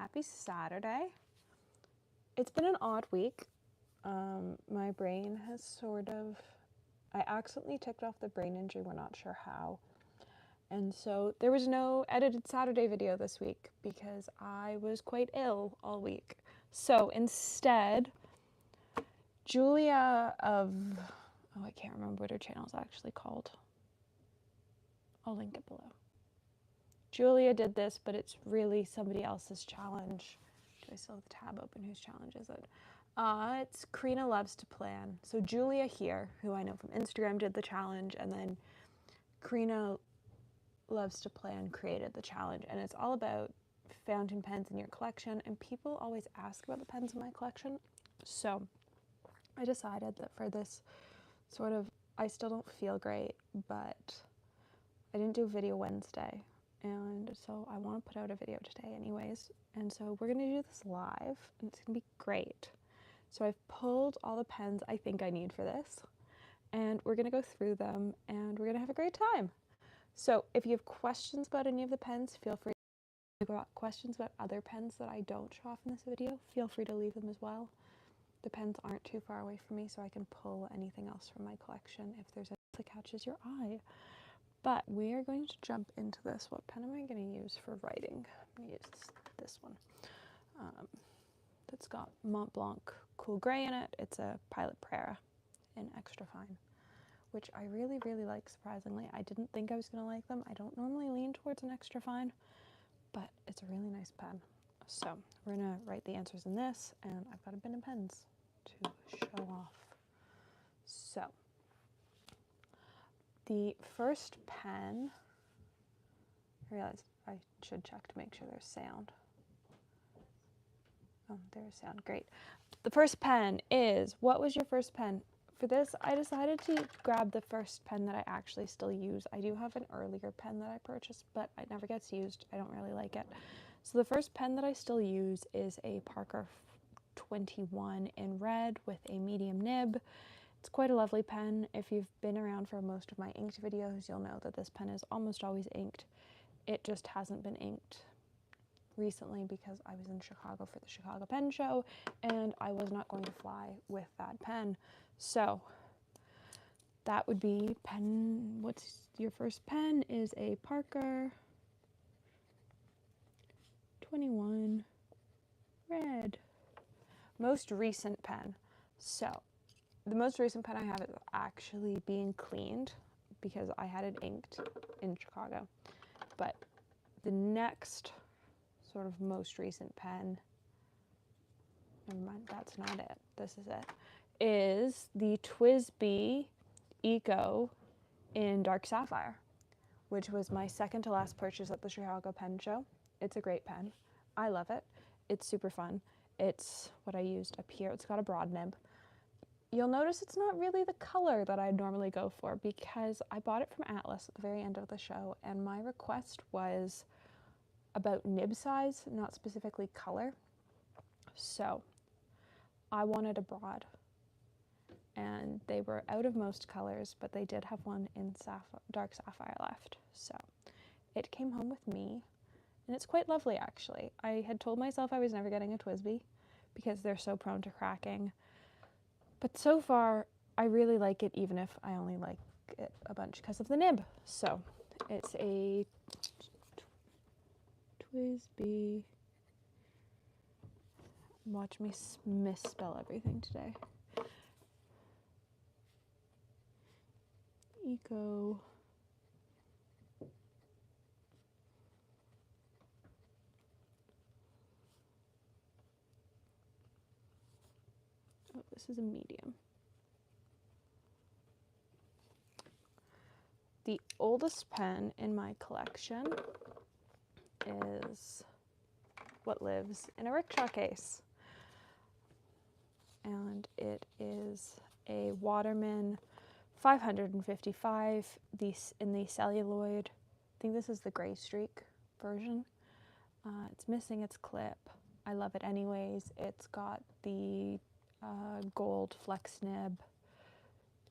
Happy Saturday. It's been an odd week. My brain has I accidentally ticked off the brain injury, we're not sure how. And so there was no edited Saturday video this week because I was quite ill all week. So instead, Julia I can't remember what her channel is actually called. I'll link it below. Julia did this, but it's really somebody else's challenge. Do I still have the tab open? Whose challenge is it? It's Karina Loves to Plan. So Julia here, who I know from Instagram, did the challenge, and then Karina Loves to Plan created the challenge, and it's all about fountain pens in your collection, and people always ask about the pens in my collection. So I decided that for this I still don't feel great, but I didn't do a video Wednesday, and so I want to put out a video today anyways, and so we're going to do this live, and it's going to be great. So I've pulled all the pens I think I need for this, and we're going to go through them, and we're going to have a great time. So if you have questions about any of the pens, feel free. If you've got questions about other pens that I don't show off in this video, feel free to leave them as well. The pens aren't too far away from me, so I can pull anything else from my collection if there's anything that catches your eye. But we are going to jump into this. What pen am I going to use for writing? I'm going to use this one. That's got Mont Blanc Cool Gray in it. It's a Pilot Prera in extra fine, which I really, really like, surprisingly. I didn't think I was going to like them. I don't normally lean towards an extra fine, but it's a really nice pen. So we're going to write the answers in this, and I've got a bin of pens to show off. So the first pen, I realized I should check to make sure there's sound. Oh, there's sound, great. The first pen is, what was your first pen? For this, I decided to grab the first pen that I actually still use. I do have an earlier pen that I purchased, but it never gets used. I don't really like it. So the first pen that I still use is a Parker 21 in red with a medium nib. It's quite a lovely pen. If you've been around for most of my inked videos, you'll know that this pen is almost always inked. It just hasn't been inked recently because I was in Chicago for the Chicago Pen Show, and I was not going to fly with that pen. So that would be pen. What's your first pen? Is a Parker 21 red. Most recent pen. So the most recent pen I have is actually being cleaned because I had it inked in Chicago. But the next sort of most recent pen, never mind, that's not it, this is it, is the TWSBI Eco in Dark Sapphire, which was my second to last purchase at the Chicago Pen Show. It's a great pen. I love it. It's super fun. It's what I used up here. It's got a broad nib. You'll notice it's not really the color that I'd normally go for because I bought it from Atlas at the very end of the show, and my request was about nib size, not specifically color. So I wanted a broad, and they were out of most colors, but they did have one in dark sapphire left. So it came home with me, and it's quite lovely actually. I had told myself I was never getting a TWSBI because they're so prone to cracking, but so far I really like it, even if I only like it a bunch because of the nib. So it's a TWSBI. Watch me misspell everything today. Eco. Oh, this is a medium. The oldest pen in my collection is what lives in a rickshaw case. And it is a Waterman 555 in the celluloid. I think this is the gray streak version. It's missing its clip. I love it anyways. It's got the gold flex nib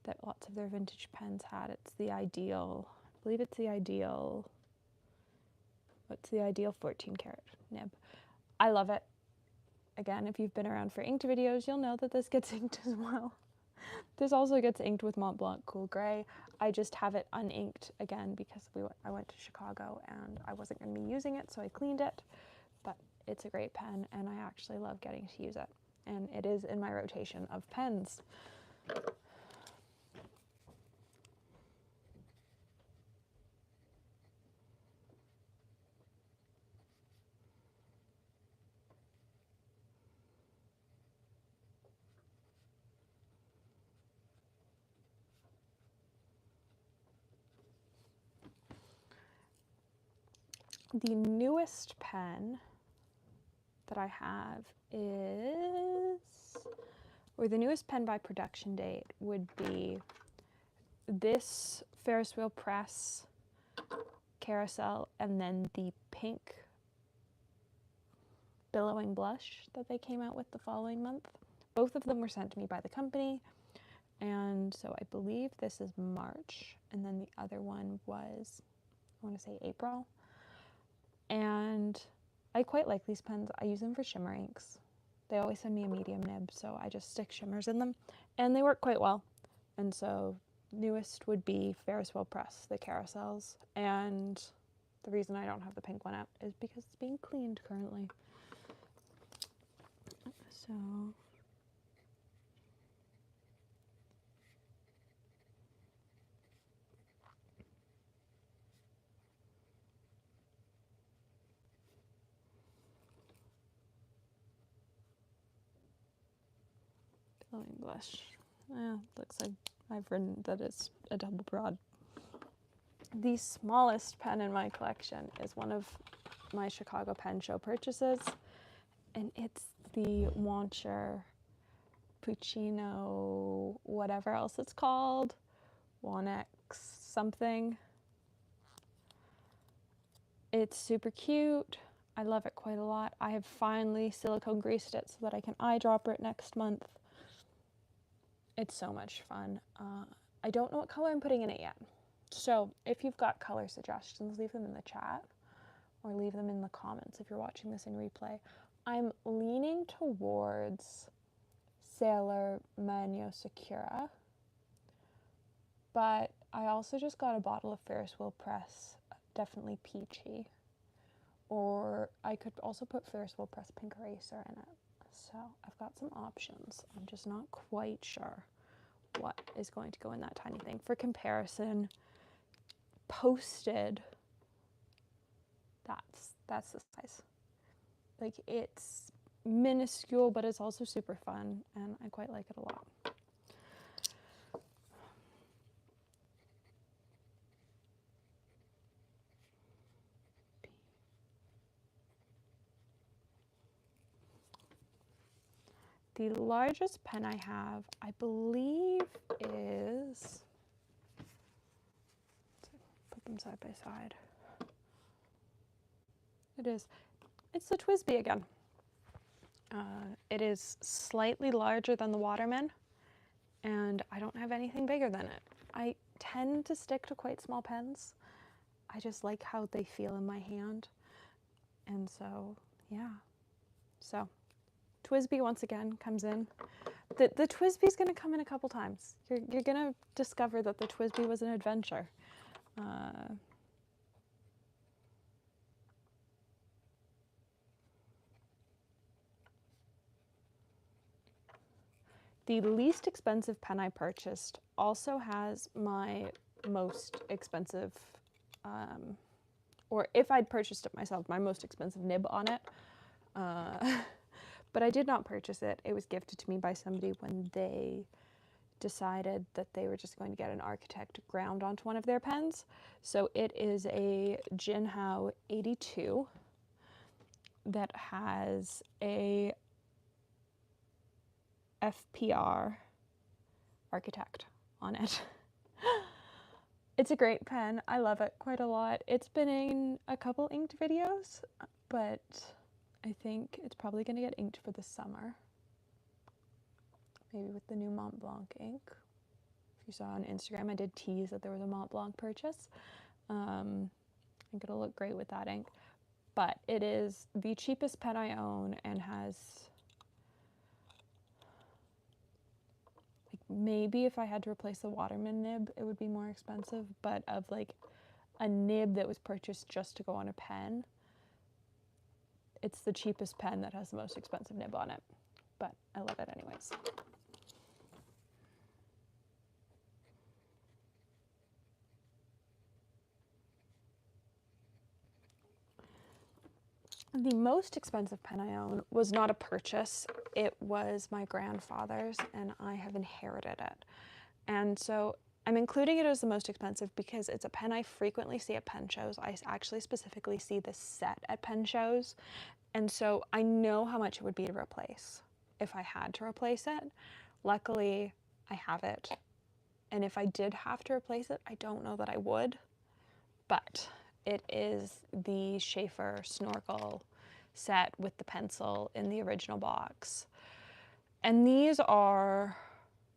that lots of their vintage pens had. It's the ideal, I believe it's the ideal, what's the ideal 14 karat nib. I love it. Again, if you've been around for inked videos, you'll know that this gets inked as well. This also gets inked with Mont Blanc Cool Grey. I just have it uninked again because I went to Chicago and I wasn't going to be using it, so I cleaned it. But it's a great pen, and I actually love getting to use it. And it is in my rotation of pens. The newest pen that I have is, or the newest pen by production date would be this Ferris wheel press carousel, and then the pink billowing blush that they came out with the following month. Both of them were sent to me by the company, and so I believe this is March, and then the other one was, I want to say April. And I quite like these pens. I use them for shimmer inks. They always send me a medium nib, so I just stick shimmers in them, and they work quite well. And so newest would be Ferris wheel press, the carousels, and the reason I don't have the pink one out is because it's being cleaned currently. So glowing blush. Looks like I've written that it's a double broad. The smallest pen in my collection is one of my Chicago Pen Show purchases, and it's the Wancher Puccino, whatever else it's called, 1X something. It's super cute. I love it quite a lot. I have finally silicone greased it so that I can eyedropper it next month. It's so much fun. I don't know what color I'm putting in it yet. So if you've got color suggestions, leave them in the chat or leave them in the comments if you're watching this in replay. I'm leaning towards Sailor Magno Sakura, but I also just got a bottle of Ferris wheel press, definitely peachy. Or I could also put Ferris wheel press pink eraser in it. So I've got some options. I'm just not quite sure what is going to go in that tiny thing. For comparison, posted, that's the size. Like, it's minuscule, but it's also super fun, and I quite like it a lot. The largest pen I have, I believe, is, put them side by side. It's the TWSBI again. It is slightly larger than the Waterman, and I don't have anything bigger than it. I tend to stick to quite small pens. I just like how they feel in my hand. And so, yeah. So, TWSBI once again comes in. The TWSBI is going to come in a couple times. You're going to discover that the TWSBI was an adventure. The least expensive pen I purchased also has my most expensive, or if I'd purchased it myself, my most expensive nib on it. But I did not purchase it. It was gifted to me by somebody when they decided that they were just going to get an architect ground onto one of their pens. So it is a Jinhao 82 that has a FPR architect on it. It's a great pen. I love it quite a lot. It's been in a couple inked videos, but I think it's probably going to get inked for the summer. Maybe with the new Mont Blanc ink. If you saw on Instagram, I did tease that there was a Mont Blanc purchase. I think it'll look great with that ink. but it is the cheapest pen I own and has, like, maybe if I had to replace the Waterman nib, it would be more expensive, but of like a nib that was purchased just to go on a pen, it's the cheapest pen that has the most expensive nib on it, but I love it anyways. The most expensive pen I own was not a purchase. It was my grandfather's, and I have inherited it. And so I'm including it as the most expensive because it's a pen I frequently see at pen shows. I actually specifically see this set at pen shows. And so I know how much it would be to replace if I had to replace it. Luckily, I have it. And if I did have to replace it, I don't know that I would, but it is the Sheaffer Snorkel Set with the pencil in the original box. And these are,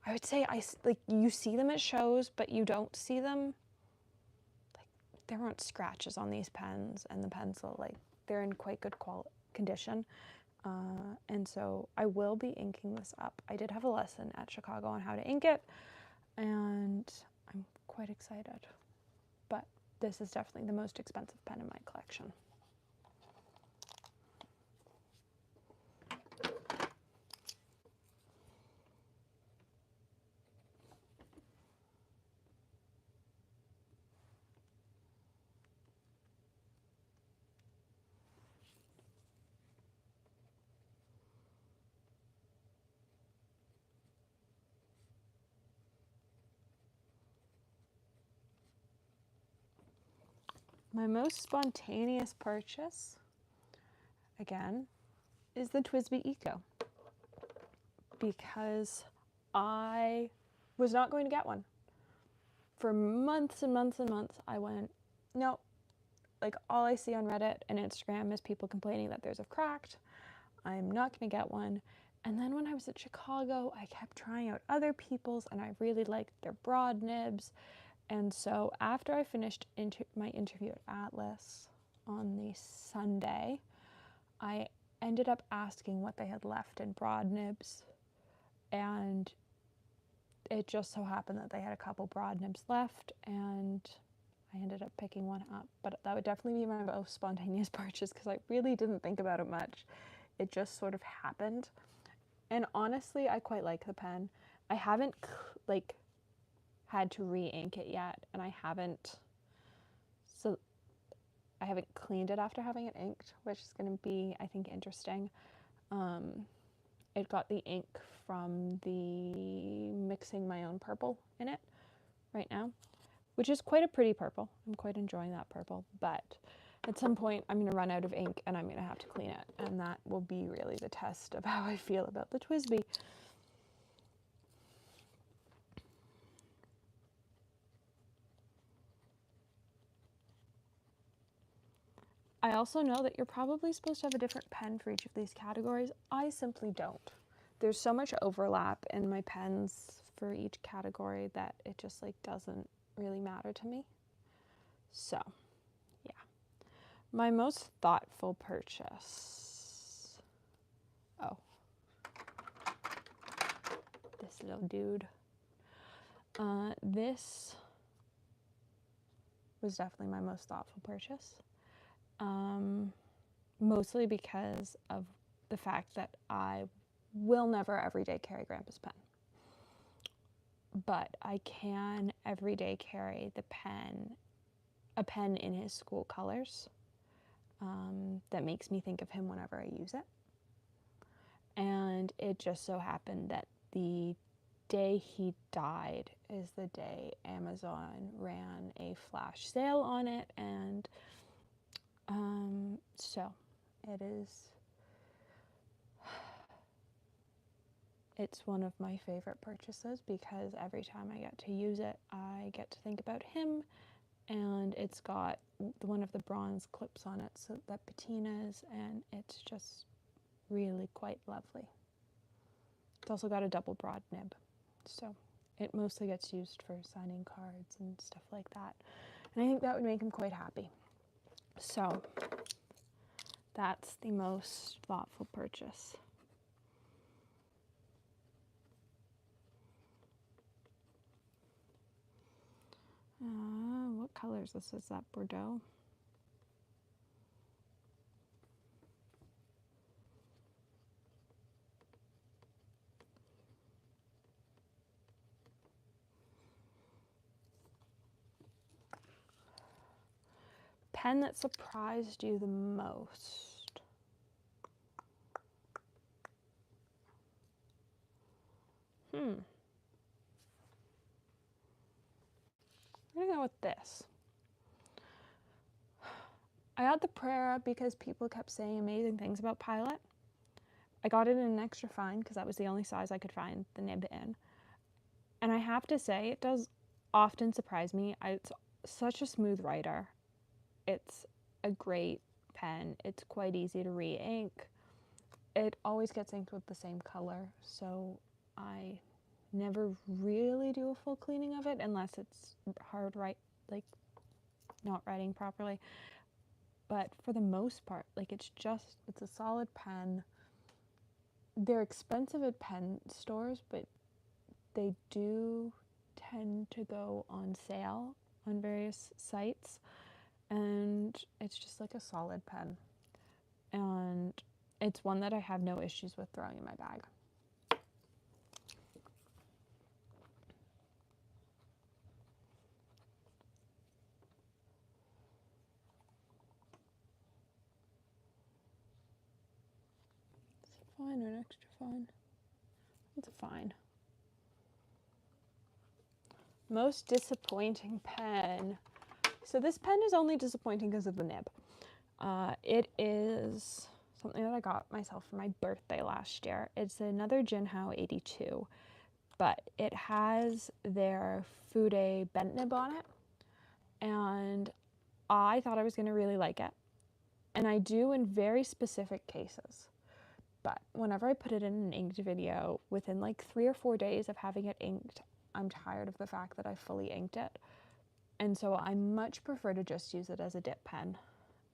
I would say, like, you see them at shows, but you don't see them. Like, there aren't scratches on these pens, and the pencil, like, they're in quite good condition. And so I will be inking this up. I did have a lesson at Chicago on how to ink it, and I'm quite excited. But this is definitely the most expensive pen in my collection. My most spontaneous purchase, again, is the TWSBI Eco, because I was not going to get one. For months and months and months, I went, no, like, all I see on Reddit and Instagram is people complaining that theirs have cracked. I'm not going to get one. And then when I was at Chicago, I kept trying out other people's, and I really liked their broad nibs. And so after I finished my interview at Atlas on the Sunday, I ended up asking what they had left in broad nibs, and it just so happened that they had a couple broad nibs left, and I ended up picking one up. But that would definitely be my most spontaneous purchase because I really didn't think about it much. It just sort of happened. And honestly, I quite like the pen. I haven't like had to re-ink it yet, and I haven't cleaned it after having it inked, which is going to be, I think, interesting. It got the ink from the mixing my own purple in it right now, which is quite a pretty purple. I'm quite enjoying that purple, but at some point I'm going to run out of ink and I'm going to have to clean it, and that will be really the test of how I feel about the TWSBI. I also know that you're probably supposed to have a different pen for each of these categories. I simply don't. There's so much overlap in my pens for each category that it just, like, doesn't really matter to me. So, yeah. My most thoughtful purchase. Oh. This little dude. This was definitely my most thoughtful purchase. Mostly because of the fact that I will never everyday carry Grandpa's pen. But I can everyday carry a pen in his school colors, that makes me think of him whenever I use it. And it just so happened that the day he died is the day Amazon ran a flash sale on it, and so it's one of my favorite purchases because every time I get to use it, I get to think about him, and it's got one of the bronze clips on it, so that patinas, and it's just really quite lovely. It's also got a double broad nib, so it mostly gets used for signing cards and stuff like that, and I think that would make him quite happy. So That's the most thoughtful purchase. What color is this? Is that Bordeaux? Pen that surprised you the most? I'm gonna go with this. I got the Prera because people kept saying amazing things about Pilot. I got it in an extra fine because that was the only size I could find the nib in. And I have to say, it does often surprise me. It's such a smooth writer. It's a great pen. It's quite easy to re-ink. It always gets inked with the same color, so I never really do a full cleaning of it unless it's hard like not writing properly. But for the most part, like it's a solid pen. They're expensive at pen stores, but they do tend to go on sale on various sites, and it's just like a solid pen, and it's one that I have no issues with throwing in my bag. Is it fine or an extra fine? It's a fine. Most disappointing pen. So this pen is only disappointing because of the nib. It is something that I got myself for my birthday last year. It's another Jinhao 82, but it has their Fude bent nib on it, and I thought I was going to really like it, and I do in very specific cases. But whenever I put it in an inked video, within like 3 or 4 days of having it inked, I'm tired of the fact that I fully inked it. And so I much prefer to just use it as a dip pen.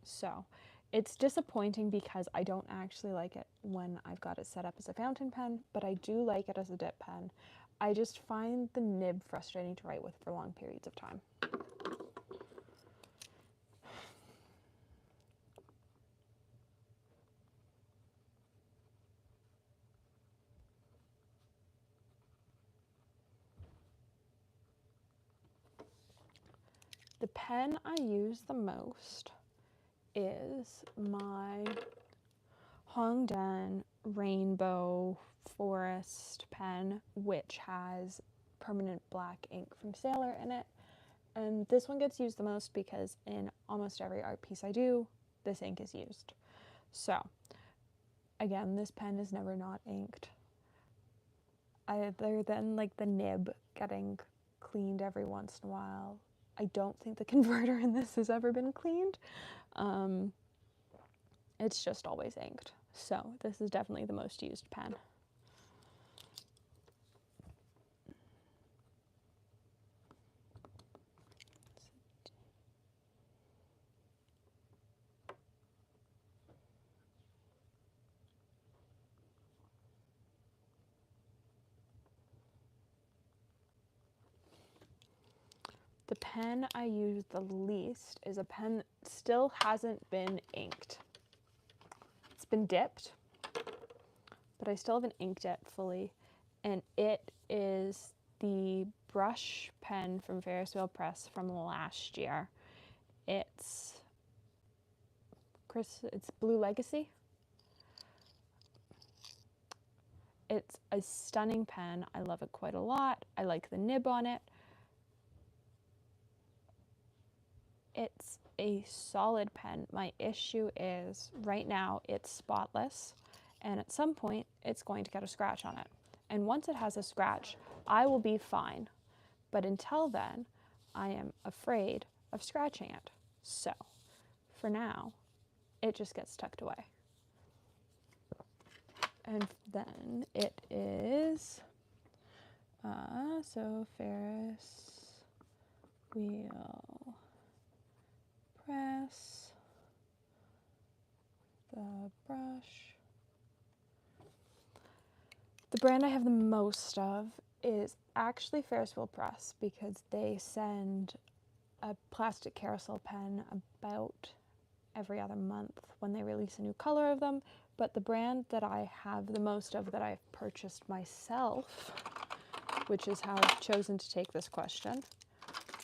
So it's disappointing because I don't actually like it when I've got it set up as a fountain pen, but I do like it as a dip pen. I just find the nib frustrating to write with for long periods of time. The pen I use the most is my Hongdan Rainbow Forest pen, which has permanent black ink from Sailor in it. And this one gets used the most because in almost every art piece I do, this ink is used. So, again, this pen is never not inked. Other than like the nib getting cleaned every once in a while. I don't think the converter in this has ever been cleaned. It's just always inked. So this is definitely the most used pen. The pen I use the least is a pen that still hasn't been inked. It's been dipped, but I still haven't inked it fully. And it is the brush pen from Ferris Press from last year. It's Blue Legacy. It's a stunning pen. I love it quite a lot. I like the nib on it. It's a solid pen. My issue is right now it's spotless, and at some point it's going to get a scratch on it. And once it has a scratch, I will be fine. But until then, I am afraid of scratching it. So for now, it just gets tucked away. And then it is, so Ferris wheel press, the brush. The brand I have the most of is actually Ferris Press, because they send a plastic carousel pen about every other month when they release a new color of them. But the brand that I have the most of, that I've purchased myself, which is how I've chosen to take this question,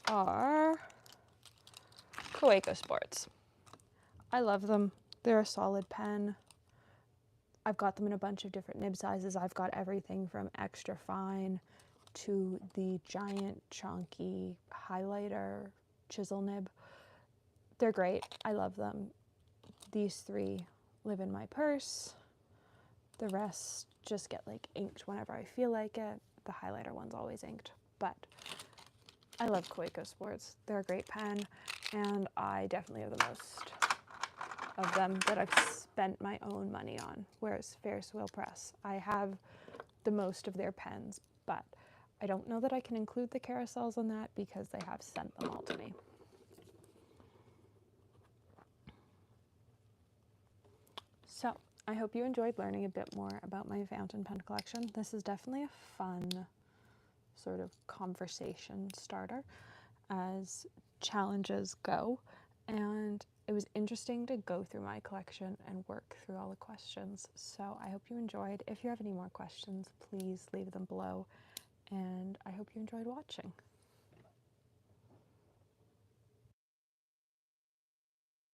are Kaweco Sports. I love them. They're a solid pen. I've got them in a bunch of different nib sizes. I've got everything from extra fine to the giant chunky highlighter chisel nib. They're great. I love them. These three live in my purse. The rest just get like inked whenever I feel like it. The highlighter one's always inked, but I love Kaweco Sports. They're a great pen, and I definitely have the most of them that I've spent my own money on, whereas Ferris Press, I have the most of their pens, but I don't know that I can include the carousels on that because they have sent them all to me. So I hope you enjoyed learning a bit more about my fountain pen collection. This is definitely a fun sort of conversation starter as challenges go, and it was interesting to go through my collection and work through all the questions. So I hope you enjoyed. If you have any more questions, please leave them below, and I hope you enjoyed watching.